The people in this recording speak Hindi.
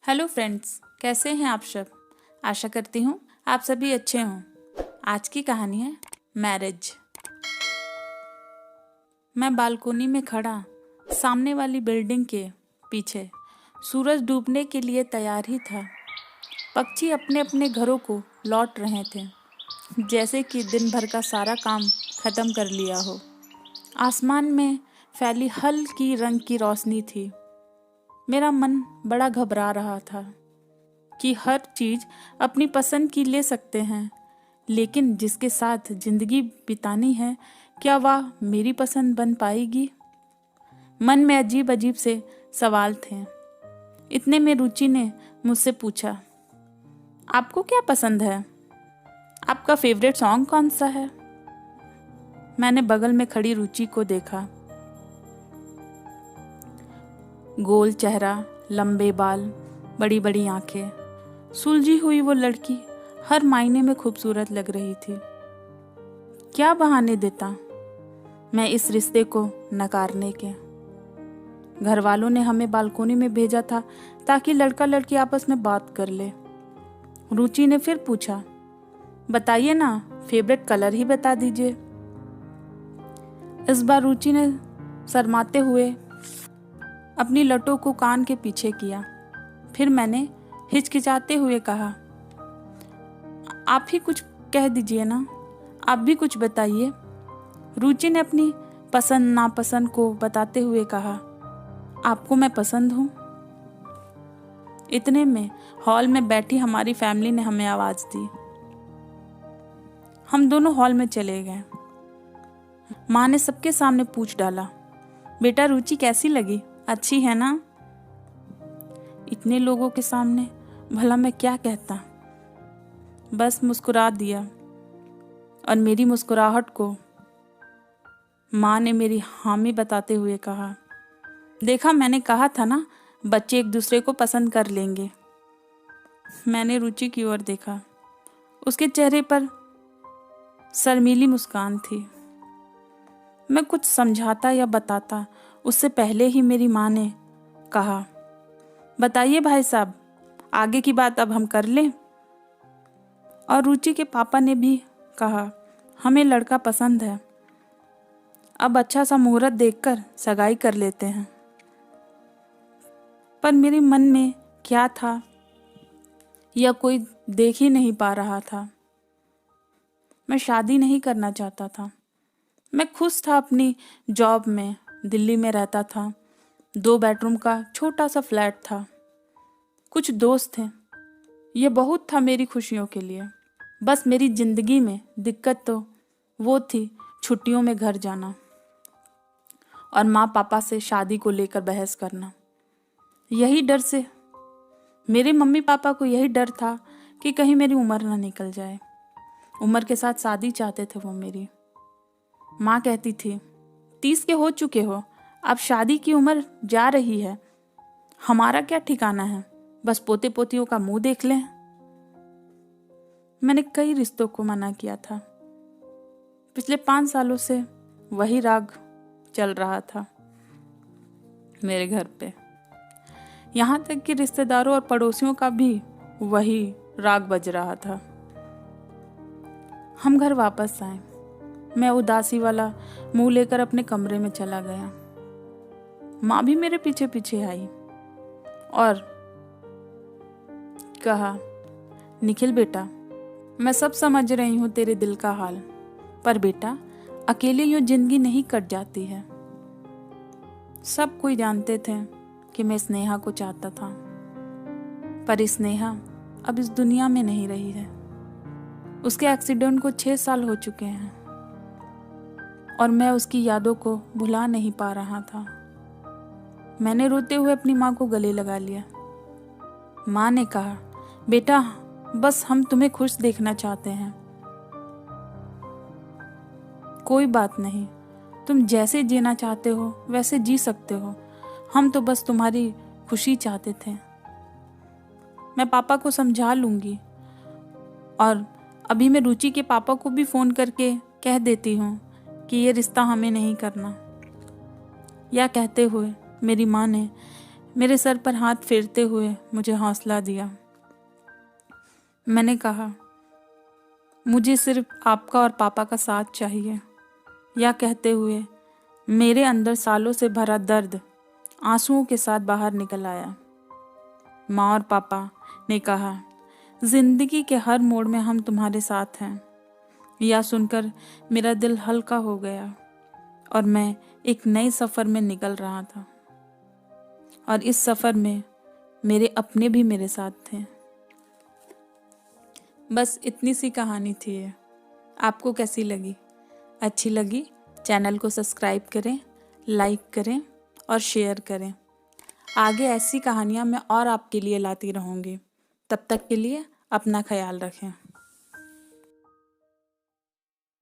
हेलो फ्रेंड्स, कैसे हैं आप सब। आशा करती हूँ आप सभी अच्छे हों। आज की कहानी है मैरिज। मैं बालकोनी में खड़ा सामने वाली बिल्डिंग के पीछे सूरज डूबने के लिए तैयार ही था। पक्षी अपने अपने घरों को लौट रहे थे, जैसे कि दिन भर का सारा काम खत्म कर लिया हो। आसमान में फैली हल्की रंग की रोशनी थी। मेरा मन बड़ा घबरा रहा था कि हर चीज़ अपनी पसंद की ले सकते हैं, लेकिन जिसके साथ जिंदगी बितानी है, क्या वह मेरी पसंद बन पाएगी। मन में अजीब अजीब से सवाल थे। इतने में रुचि ने मुझसे पूछा, आपको क्या पसंद है? आपका फेवरेट सॉन्ग कौन सा है? मैंने बगल में खड़ी रुचि को देखा। गोल चेहरा, लंबे बाल, बड़ी बड़ी आंखें, सुलझी हुई वो लड़की हर मायने में खूबसूरत लग रही थी। क्या बहाने देता मैं इस रिश्ते को नकारने के। घर वालों ने हमें बालकोनी में भेजा था ताकि लड़का लड़की आपस में बात कर ले। रुचि ने फिर पूछा, बताइए ना, फेवरेट कलर ही बता दीजिए। इस बार रुचि ने शर्माते हुए अपनी लटों को कान के पीछे किया। फिर मैंने हिचकिचाते हुए कहा, आप ही कुछ कह दीजिए ना, आप भी कुछ बताइए। रुचि ने अपनी पसंद नापसंद को बताते हुए कहा, आपको मैं पसंद हूँ। इतने में हॉल में बैठी हमारी फैमिली ने हमें आवाज दी। हम दोनों हॉल में चले गए। माँ ने सबके सामने पूछ डाला, बेटा रुचि कैसी लगी, अच्छी है ना? इतने लोगों के सामने भला मैं क्या कहता, बस मुस्कुरा दिया। और मेरी मुस्कुराहट को माँ ने मेरी हामी बताते हुए कहा, देखा, मैंने कहा था ना, बच्चे एक दूसरे को पसंद कर लेंगे। मैंने रुचि की ओर देखा। उसके चेहरे पर शर्मीली मुस्कान थी। मैं कुछ समझाता या बताता उससे पहले ही मेरी माँ ने कहा, बताइए भाई साहब, आगे की बात अब हम कर लें। और रुचि के पापा ने भी कहा, हमें लड़का पसंद है, अब अच्छा सा मुहूर्त देखकर सगाई कर लेते हैं। पर मेरे मन में क्या था यह कोई देख ही नहीं पा रहा था। मैं शादी नहीं करना चाहता था। मैं खुश था अपनी जॉब में, दिल्ली में रहता था। 2 बेडरूम का छोटा सा फ्लैट था। कुछ दोस्त थे। यह बहुत था मेरी खुशियों के लिए। बस मेरी जिंदगी में दिक्कत तो वो थी छुट्टियों में घर जाना और माँ पापा से शादी को लेकर बहस करना। यही डर से मेरे मम्मी पापा को यही डर था कि कहीं मेरी उम्र ना निकल जाए। उम्र के साथ शादी चाहते थे वो मेरी। माँ कहती थी, 30 के हो चुके हो, अब शादी की उम्र जा रही है, हमारा क्या ठिकाना है, बस पोते पोतियों का मुंह देख लें। मैंने कई रिश्तों को मना किया था। पिछले 5 सालों से वही राग चल रहा था मेरे घर पे। यहाँ तक कि रिश्तेदारों और पड़ोसियों का भी वही राग बज रहा था। हम घर वापस आए। मैं उदासी वाला मुंह लेकर अपने कमरे में चला गया। माँ भी मेरे पीछे पीछे आई और कहा, निखिल बेटा, मैं सब समझ रही हूँ तेरे दिल का हाल, पर बेटा अकेले यूं जिंदगी नहीं कट जाती है। सब कोई जानते थे कि मैं स्नेहा को चाहता था, पर स्नेहा अब इस दुनिया में नहीं रही है। उसके एक्सीडेंट को 6 साल हो चुके हैं और मैं उसकी यादों को भुला नहीं पा रहा था। मैंने रोते हुए अपनी माँ को गले लगा लिया। माँ ने कहा, बेटा बस हम तुम्हें खुश देखना चाहते हैं। कोई बात नहीं, तुम जैसे जीना चाहते हो वैसे जी सकते हो, हम तो बस तुम्हारी खुशी चाहते थे। मैं पापा को समझा लूंगी और अभी मैं रुचि के पापा को भी फोन करके कह देती हूँ कि ये रिश्ता हमें नहीं करना। यह कहते हुए मेरी माँ ने मेरे सर पर हाथ फेरते हुए मुझे हौसला दिया। मैंने कहा, मुझे सिर्फ आपका और पापा का साथ चाहिए। यह कहते हुए मेरे अंदर सालों से भरा दर्द आंसुओं के साथ बाहर निकल आया। माँ और पापा ने कहा, जिंदगी के हर मोड़ में हम तुम्हारे साथ हैं। यह सुनकर मेरा दिल हल्का हो गया और मैं एक नए सफ़र में निकल रहा था। और इस सफ़र में मेरे अपने भी मेरे साथ थे। बस इतनी सी कहानी थी ये। आपको कैसी लगी? अच्छी लगी? चैनल को सब्सक्राइब करें, लाइक करें और शेयर करें। आगे ऐसी कहानियाँ मैं और आपके लिए लाती रहूँगी। तब तक के लिए अपना ख्याल रखें।